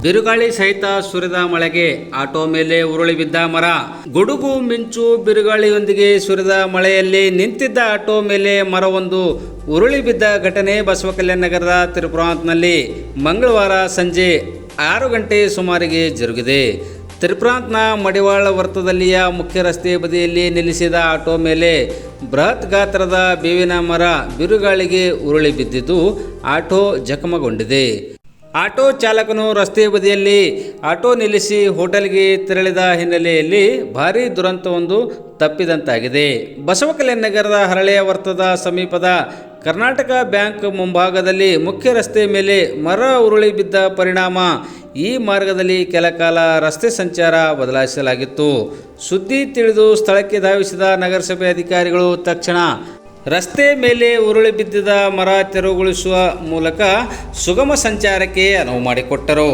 ಬಿರುಗಾಳಿ ಸಹಿತ ಸುರಿದ ಮಳೆಗೆ ಆಟೋ ಮೇಲೆ ಉರುಳಿ ಬಿದ್ದ ಮರ. ಗುಡುಗು ಮಿಂಚು ಬಿರುಗಾಳಿಯೊಂದಿಗೆ ಸುರಿದ ಮಳೆಯಲ್ಲಿ ನಿಂತಿದ್ದ ಆಟೋ ಮೇಲೆ ಮರವೊಂದು ಉರುಳಿ ಬಿದ್ದ ಘಟನೆ ಬಸವಕಲ್ಯಾಣ ನಗರದ ತ್ರಿಪುರಾಂತ್ನಲ್ಲಿ ಮಂಗಳವಾರ ಸಂಜೆ 6 ಗಂಟೆ ಸುಮಾರಿಗೆ ಜರುಗಿದೆ. ತ್ರಿಪುರಾಂತ್ನ ಮಡಿವಾಳ ವೃತ್ತದಲ್ಲಿಯ ಮುಖ್ಯ ರಸ್ತೆ ಬದಿಯಲ್ಲಿ ನಿಲ್ಲಿಸಿದ ಆಟೋ ಮೇಲೆ ಬೃಹತ್ ಗಾತ್ರದ ಬೇವಿನ ಮರ ಬಿರುಗಾಳಿಗೆ ಉರುಳಿ ಬಿದ್ದಿದ್ದು ಆಟೋ ಜಖಮಗೊಂಡಿದೆ. ಆಟೋ ಚಾಲಕನು ರಸ್ತೆ ಬದಿಯಲ್ಲಿ ಆಟೋ ನಿಲ್ಲಿಸಿ ಹೋಟೆಲ್ಗೆ ತೆರಳಿದ ಹಿನ್ನೆಲೆಯಲ್ಲಿ ಭಾರೀ ದುರಂತವೊಂದು ತಪ್ಪಿದಂತಾಗಿದೆ. ಬಸವಕಲ್ಯಾಣ ನಗರದ ಹರಳೆಯ ವರ್ತದ ಸಮೀಪದ ಕರ್ನಾಟಕ ಬ್ಯಾಂಕ್ ಮುಂಭಾಗದಲ್ಲಿ ಮುಖ್ಯ ರಸ್ತೆ ಮೇಲೆ ಮರ ಉರುಳಿ ಬಿದ್ದ ಪರಿಣಾಮ ಈ ಮಾರ್ಗದಲ್ಲಿ ಕೆಲ ಕಾಲ ರಸ್ತೆ ಸಂಚಾರ ಬದಲಾಯಿಸಲಾಗಿತ್ತು. ಸುದ್ದಿ ತಿಳಿದು ಸ್ಥಳಕ್ಕೆ ಧಾವಿಸಿದ ನಗರಸಭೆ ಅಧಿಕಾರಿಗಳು ತಕ್ಷಣ ರಸ್ತೆ ಮೇಲೆ ಉರುಳಿ ಬಿದ್ದಿದ್ದ ಮರ ತೆರವುಗೊಳಿಸುವ ಮೂಲಕ ಸುಗಮ ಸಂಚಾರಕ್ಕೆ ಅನುವು ಮಾಡಿಕೊಟ್ಟರು.